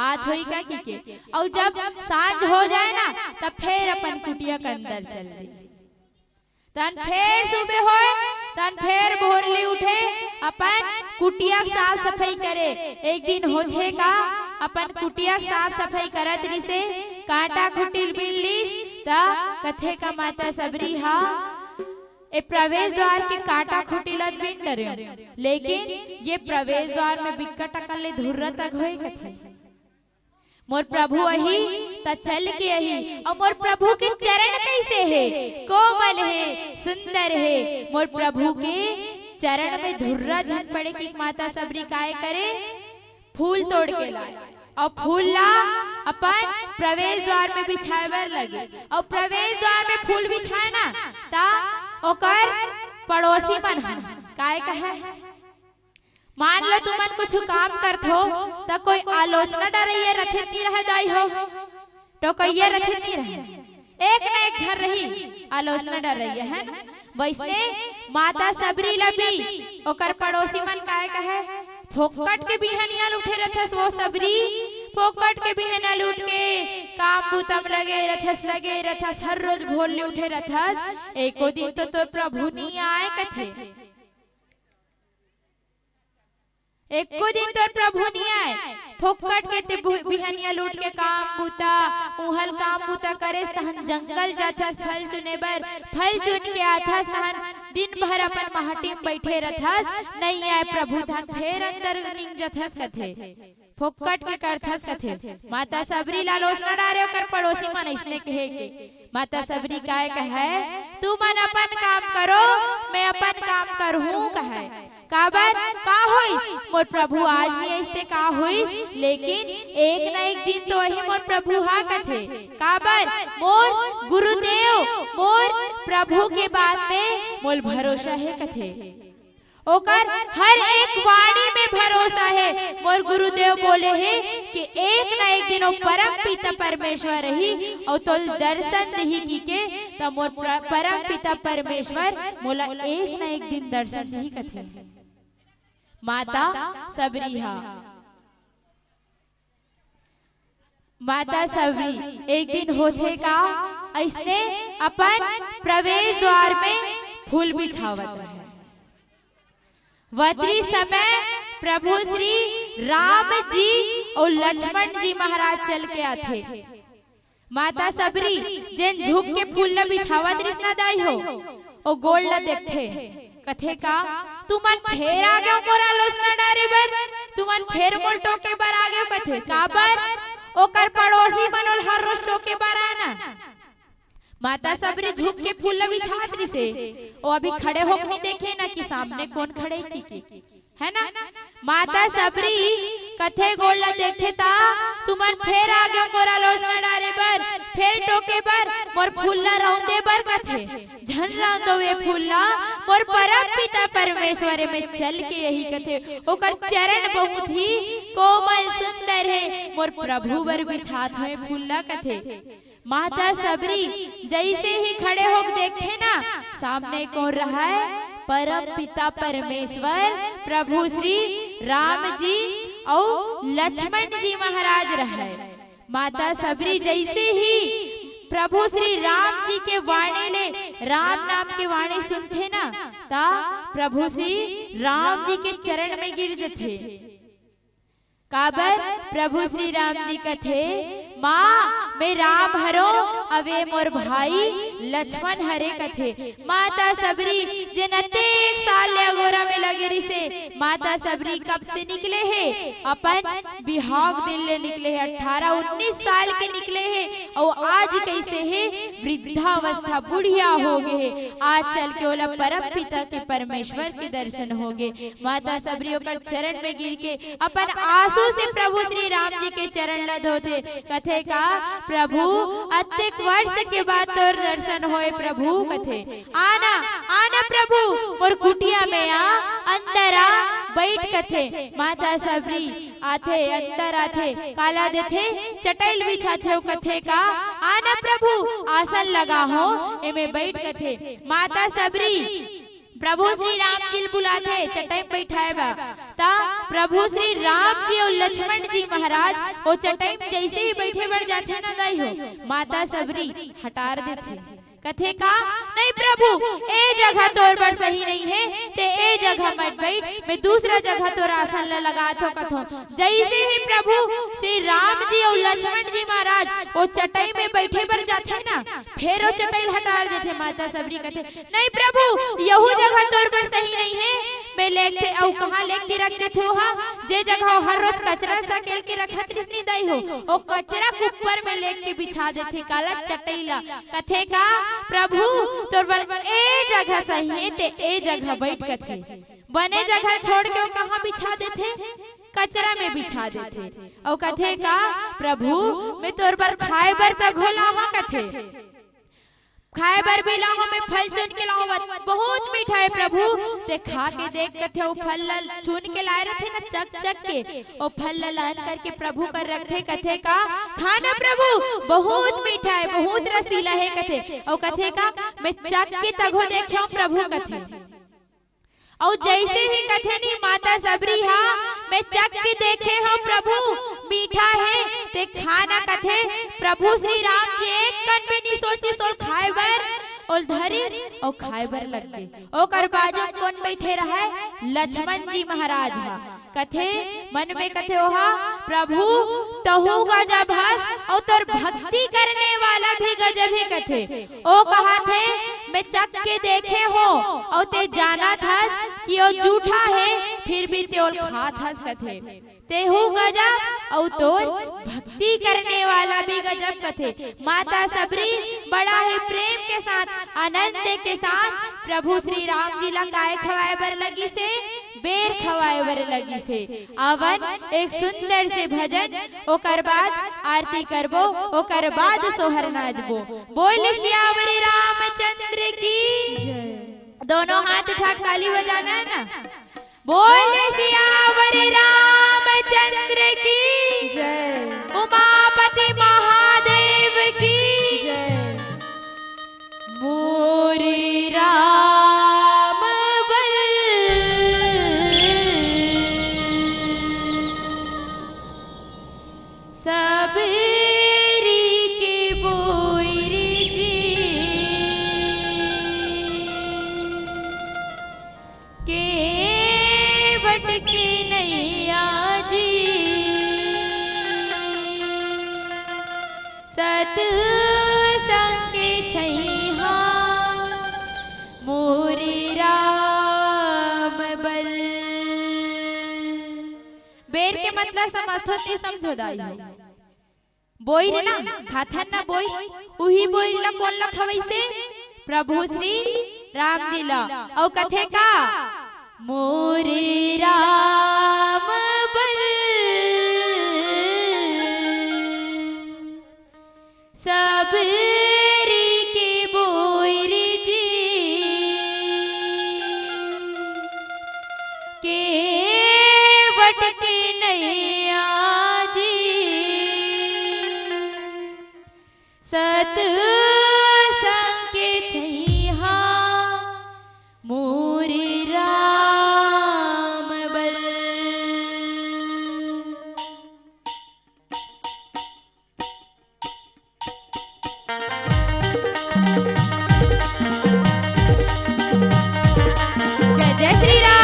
आत होई का की के। और जब सांझ हो जाए ना तब फिर अपन कुटिया के अंदर चल दी। तन फिर सुबह होए, तन फिर भोर ले उठे अपन कुटिया साफ सफाई करे। एक दिन होते का अपन कुटिया साफ सफाई करत रही से कांटा खुटिल बिल्ली ता कथे का माता सबरी हा ए प्रवेश द्वार के कांटा खुटिलत बिन डरे, लेकिन ये प्रवेश द्वार में बिक्कट अकले धुर्रा तक होए कथे। मोर प्रभु अही त चल के अही और मोर प्रभु के चरण कैसे है? कोमल है, सुंदर है। मोर प्रभु के चरण में धुर्रा झन पड़े की माता सबरी काय करे, फूल तोड़ के लाए और फूल ला अपन प्रवेश द्वार में बिछाए बर लगे। और प्रवेश द्वार में फूल बिछाए ना ता ओकर पड़ोसी मन काय कहे, मान लो तुमन कुछ काम करत हो तो कोई आलोचना डरइया रथित नहीं रह दाई हो, तो कहिए रथित नहीं रहे, एक न एक घर रही आलोचना डरइया है ना। वैसे माता सबरी लबी ओकर पड़ोसी मन काय कहे, फोकट के बिहनिया उठे रथस वो सबरी, फोकट के बिहनिया लूट के काम बुतम लगे रथस हर रोज भोर ले उठे रथस। एको दिन तो प्रभु नहीं आए कथे, एको दिन तो प्रभु नहीं आए। फोकट के ते बिहनिया लूट के काम बूता उहल काम बूता करे तहन जंगल जाथस फल चुने बर, फल चुन के आथस तहन दिन भर अपन महटी में बैठे रथस, नहीं आए प्रभु धन फेर अंदर निंग जथस कथे, फोकट के करथस कथे। माता सबरी लालोचना डारे कर पड़ोसी मन इसने कहे के माता सबरी काय कहे, तू मन अपन काम करो मैं अपन काम करहूं कहे। काबर का होई मोर प्रभु आज नहीं ऐसे का होई, लेकिन एक न एक दिन तो वही मोर प्रभु हा कथे। काबर मोर गुरुदेव मोर प्रभु के बात में मोल भरोसा है कथे, ओकर हर एक वाणी में भरोसा है। मोर गुरुदेव बोले है कि एक न एक दिन वो परम पिता परमेश्वर रही और तो दर्शन दही की के तो मोर परम पिता परमेश्वर मोला एक न एक दिन दर्शन दही कथे। माता सबरी हा। माता सबरी एक दिन होथे का ऐसने अपन प्रवेश द्वार में फूल बिछावत रहे। वत्री समय प्रभु श्री राम जी और लक्ष्मण जी महाराज चल के आथे। माता सबरी जेन झुक के फूल ला बिछावत रिश्ना दाई हो ओ गोल ला देखथे कथे का तुमन फेर आ गयो मोरा लोचना डारे बर, तुमन फेर मोल टोके बर आ गयो कथे का बर ओकर पड़ोसी मनोल हर रोज टोके बर आना। माता सबरी झुक के फूल ला बिछात रिसे ओ अभी खड़े होके नहीं देखे ना कि सामने कौन खड़े की है ना। माता सबरी कथे गोल ला देखे ता तुमन फेर आ गयो मोरा लोचना डारे बर, फेर टोके बर मोर फूल्ला रौंदे बर कथे झन रौंदो वे फूल्ला मोर परम पिता परमेश्वर में चल के यही कथे ओकर चरण बहुत ही कोमल सुंदर है मोर प्रभु बर बिछात हुए फूल्ला कथे। माता सबरी जैसे ही खड़े होकर देखे ना सामने कौन रहा है परम पिता परमेश्वर प्रभु श्री राम जी और लक्ष्मण जी महाराज रहे। माता सबरी जैसे ही प्रभु श्री राम जी के वाणी ने राम नाम के वाणी सुनते ना ता प्रभु श्री राम जी के चरण में गिर जाते। काबर प्रभु श्री राम जी कथे माँ मैं राम हरो अवे मोर भाई लक्ष्मण हरे कथे। माता सबरी जनते एक साल ले अगोरा में लगे रिसे माता सबरी कब से निकले है अपन बिहाग दिन ले निकले है 18-19 साल के निकले है और आज कैसे है वृद्धावस्था बुढ़िया हो गए है। आज चल के ओला परम पिता के परमेश्वर के दर्शन हो गए। माता सबरी ओकर चरण में गिर के अपन आंसू से प्रभु श्री राम जी के चरण ला धोते कथे का प्रभु अत्येक वर्ष के बाद तोर दर्शन होए प्रभु कथे आना आना प्रभु और कुटिया में आ अंदर आ बैठ कथे। माता सबरी आथे अंदर आथे काला देथे चटैल बिछाथे कथे का आना प्रभु आसन लगा हो एमे बैठ कथे। माता सबरी प्रभु श्री राम जी बुलाथे चटाई बैठाए बा ता प्रभु श्री राम जी और लक्ष्मण जी महाराज वो चटाई जैसे ही बैठे बढ़ जाते ना दाई हो माता सबरी हटार देथे कथे का नहीं प्रभु ए जगह तोर पर सही नहीं है ते ए जगह मत बैठ मैं दूसरा जगह तोर आसन ला लगा थो कथो। जैसे ही प्रभु श्री राम जी और लक्ष्मण जी महाराज वो चटाई में बैठे बढ़ जाते ना फिर वो चटाई हटा देते। माता सबरी कथे नहीं प्रभु यहू जगह तोर पर सही नहीं है मैं लेके और कहाँ लेके रख देते हो जे जगह हर रोज कचरा सकेल के रखत नहीं दाई हो वो कचरा ऊपर में लेके बिछा देते काला चटैला कथे का प्रभु तोर पर ए जगह सही है ते ए जगह बैठ कथे बने जगह छोड़ के कहाँ बिछा देते कचरा में बिछा देते और कथे का प्रभु मैं तोर पर खाए बर तक घोला कथे खाए बर भी लाओ मैं फल चुन के लाओ बहुत मीठा है प्रभु ते खा के देख कथे वो फल चुन के लाए रखे ना चक चक के वो फल लान करके प्रभु कर रखे कथे का खाना प्रभु बहुत मीठा है बहुत रसीला है कथे और कथे का मैं चक के तगो देखे प्रभु कथे और जैसे ही कथे नहीं माता सबरी हा मैं चक के देखे हो प्रभु मीठा है ते खाना कथे प्रभु श्री राम जी एक कन में नहीं सोची सोल खाए बर और धरी और खाए बर लग गए ओकर बाजू कौन बैठे रहा लक्ष्मण जी महाराज हा कथे मन में कथे ओहा प्रभु तहु गजब हस और तोर भक्ति करने वाला भी गजब ही कथे ओ कहा थे मैं चक के देखे हो और ते जाना था कि वो झूठा है फिर भी ते खात हस कथे तेहू गजब और तोर भक्ति करने वाला भी गजब कथे। माता सबरी बड़ा ही प्रेम के साथ आनंद के साथ प्रभु श्री राम जी ला गाय खवाए बर लगी से बेर खवाए बर लगी से अवन एक सुंदर से भजन ओकर बाद आरती करबो ओकर बाद सोहर नाचबो। बोल श्यावरी रामचंद्र की दोनों हाथ उठा ताली बजाना है ना। बोल श्यावरी रामचंद्र की जय उमापति महादेव की जय मोरे राम बल सत्संग छैहा मोरे राम बल। बेर के मतलब समझो नहीं समझो दाई बोई रे ना खाथन ना बोई उही बोई ला कौन ला खवई से प्रभु श्री राम जी ला और कथे का मोरे राम बल सबरी के बोई रे जी के वट के नैया जी सत्संग छैहा मोरे राम बल। जय जय श्री राम।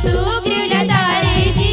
सुग्रीव लतारे जी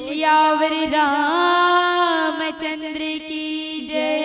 सियावर रामचंद्र की जय।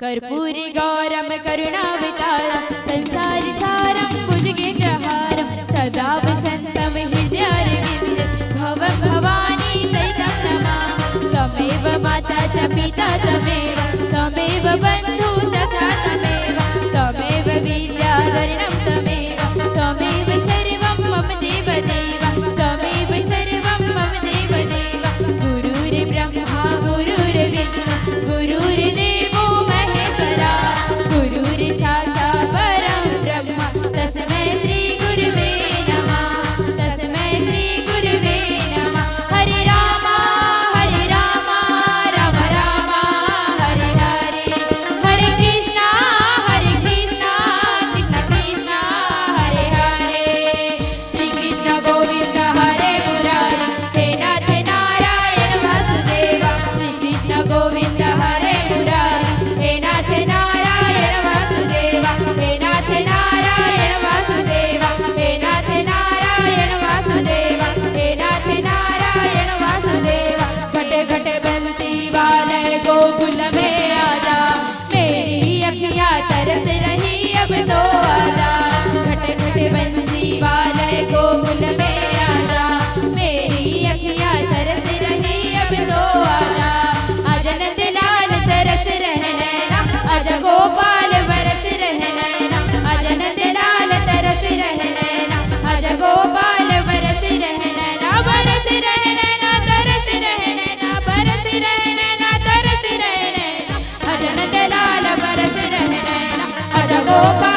कर्पूरी गौरम करुणावतारम संसार सारम भुजगेन्द्रहारम सदा वसंतम हृदयारविंदे भवं भवानी सहितं नमामि। त्वमेव माता च पिता त्वमेव त्वमेव बन्धु सखा त्वमेव त्वमेव विद्याधरणं त्वमेव त्वमेव सर्वं मम देवदेव त्वमेव सर्वं मम देवदेव। गुरुर्ब्रह्मा गुरुर्विष्णु गुरुर्देवो महेश्वरा गुरुर्साक्षात् गोपाल